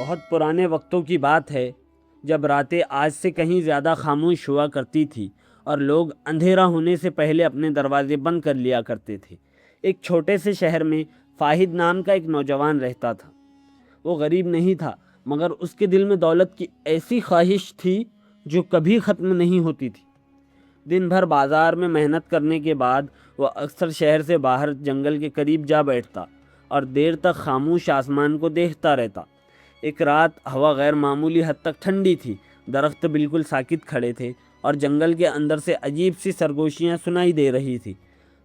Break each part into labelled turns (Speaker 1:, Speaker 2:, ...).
Speaker 1: بہت پرانے وقتوں کی بات ہے جب راتیں آج سے کہیں زیادہ خاموش ہوا کرتی تھی اور لوگ اندھیرا ہونے سے پہلے اپنے دروازے بند کر لیا کرتے تھے۔ ایک چھوٹے سے شہر میں فاہد نام کا ایک نوجوان رہتا تھا۔ وہ غریب نہیں تھا، مگر اس کے دل میں دولت کی ایسی خواہش تھی جو کبھی ختم نہیں ہوتی تھی۔ دن بھر بازار میں محنت کرنے کے بعد وہ اکثر شہر سے باہر جنگل کے قریب جا بیٹھتا اور دیر تک خاموش آسمان کو دیکھتا رہتا۔ ایک رات ہوا غیر معمولی حد تک ٹھنڈی تھی، درخت بالکل ساکت کھڑے تھے اور جنگل کے اندر سے عجیب سی سرگوشیاں سنائی دے رہی تھی۔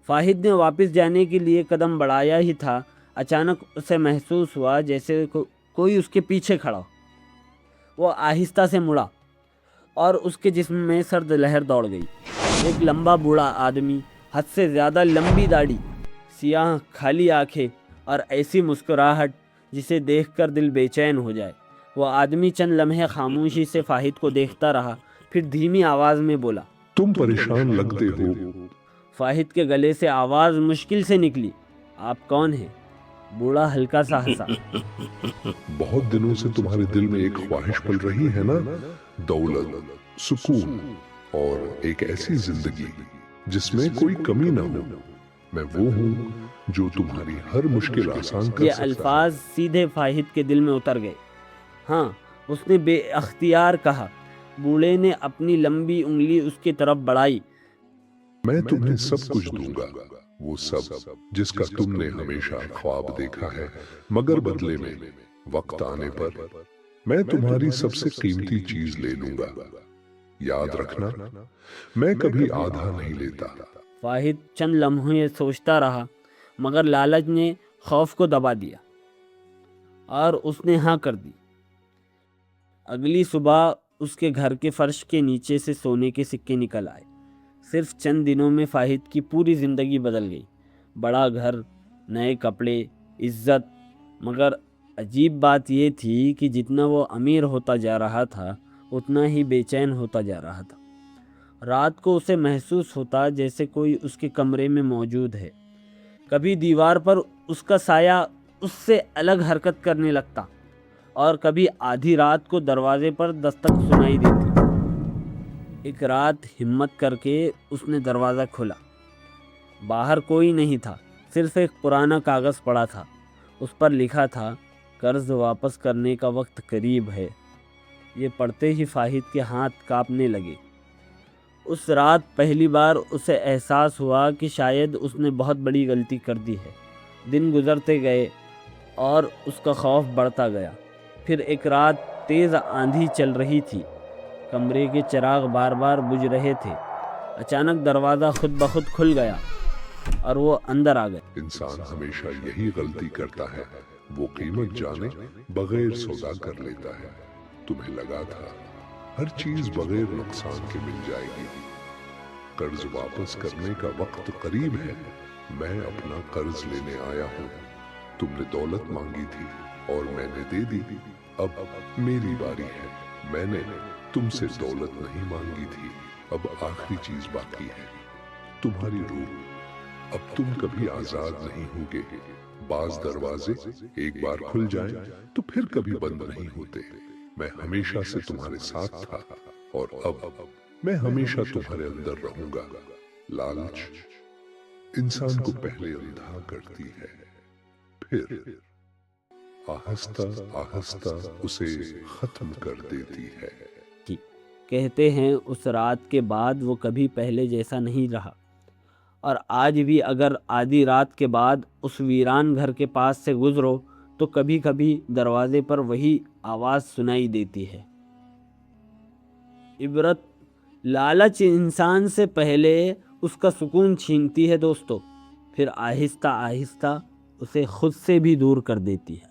Speaker 1: فاہد نے واپس جانے کے لیے قدم بڑھایا ہی تھا، اچانک اسے محسوس ہوا جیسے کوئی اس کے پیچھے کھڑا ہو۔ وہ آہستہ سے مڑا اور اس کے جسم میں سرد لہر دوڑ گئی۔ ایک لمبا بوڑھا آدمی، حد سے زیادہ لمبی داڑھی، سیاہ کھلی آنکھیں اور ایسی مسکراہٹ جسے دیکھ کر دل بے چین ہو جائے۔ وہ آدمی چند لمحے خاموشی سے فاہد کو دیکھتا رہا، پھر دھیمی آواز میں بولا،
Speaker 2: تم پریشان لگتے ہو۔
Speaker 1: فاہد کے گلے سے آواز مشکل سے نکلی، آپ کون ہیں؟ بوڑھا ہلکا سا ہنسا،
Speaker 2: بہت دنوں سے تمہارے دل میں ایک خواہش پل رہی ہے نا، دولت، سکون اور ایک ایسی زندگی جس میں کوئی کمی نہ ہو۔ میں وہ ہوں جو تمہاری ہر مشکل آسان کر
Speaker 1: یہ
Speaker 2: سکتا ہے۔
Speaker 1: الفاظ سیدھے فاہد کے دل میں اتر گئے۔ ہاں، اس نے بے اختیار کہا۔ بوڑھے نے اپنی لمبی انگلی اس کی طرف بڑھائی،
Speaker 2: میں تمہیں سب کچھ دوں گا، وہ سب جس کا تم نے ہمیشہ خواب دیکھا ہے، مگر بدلے میں وقت آنے پر میں تمہاری سب سے قیمتی چیز لے لوں گا۔ یاد رکھنا، میں کبھی آدھا نہیں لیتا۔
Speaker 1: فاہد چند لمحے سوچتا رہا، مگر لالچ نے خوف کو دبا دیا اور اس نے ہاں کر دی۔ اگلی صبح اس کے گھر کے فرش کے نیچے سے سونے کے سکے نکل آئے۔ صرف چند دنوں میں فاہد کی پوری زندگی بدل گئی۔ بڑا گھر، نئے کپڑے، عزت، مگر عجیب بات یہ تھی کہ جتنا وہ امیر ہوتا جا رہا تھا اتنا ہی بے چین ہوتا جا رہا تھا۔ رات کو اسے محسوس ہوتا جیسے کوئی اس کے کمرے میں موجود ہے۔ کبھی دیوار پر اس کا سایہ اس سے الگ حرکت کرنے لگتا اور کبھی آدھی رات کو دروازے پر دستک سنائی دیتی۔ ایک رات ہمت کر کے اس نے دروازہ کھولا۔ باہر کوئی نہیں تھا، صرف ایک پرانا کاغذ پڑا تھا۔ اس پر لکھا تھا، قرض واپس کرنے کا وقت قریب ہے۔ یہ پڑھتے ہی فاہد کے ہاتھ کانپنے لگے۔ اس رات پہلی بار اسے احساس ہوا کہ شاید اس نے بہت بڑی غلطی کر دی ہے۔ دن گزرتے گئے اور اس کا خوف بڑھتا گیا۔ پھر ایک رات تیز آندھی چل رہی تھی، کمرے کے چراغ بار بار بجھ رہے تھے۔ اچانک دروازہ خود بخود کھل گیا اور وہ اندر آ گئے۔
Speaker 2: انسان ہمیشہ یہی غلطی کرتا ہے، وہ قیمت جانے بغیر سودا کر لیتا ہے۔ تمہیں لگا تھا ہر چیز بغیر نقصان کے مل جائے گی۔ قرض واپس کرنے کا وقت قریب ہے۔ میں اپنا قرض لینے آیا ہوں۔ تم نے دولت مانگی تھی اور میں نے دے دی۔ اب میری باری ہے۔ میں نے تم سے دولت نہیں مانگی تھی، اب آخری چیز باقی ہے، تمہاری روح۔ اب تم کبھی آزاد نہیں ہوگے۔ بعض دروازے ایک بار کھل جائیں تو پھر کبھی بند نہیں ہوتے۔ میں ہمیشہ سے تمہارے ساتھ تھا اور اب میں ہمیشہ تمہارے اندر رہوں گا۔ لالچ انسان کو پہلے اندھا کرتی ہے، پھر آہستہ آہستہ اسے ختم کر دیتی ہے۔
Speaker 1: کہتے ہیں اس رات کے بعد وہ کبھی پہلے جیسا نہیں رہا، اور آج بھی اگر آدھی رات کے بعد اس ویران گھر کے پاس سے گزرو تو کبھی کبھی دروازے پر وہی آواز سنائی دیتی ہے۔ عبرت، لالچ انسان سے پہلے اس کا سکون چھینتی ہے دوستو، پھر آہستہ آہستہ اسے خود سے بھی دور کر دیتی ہے۔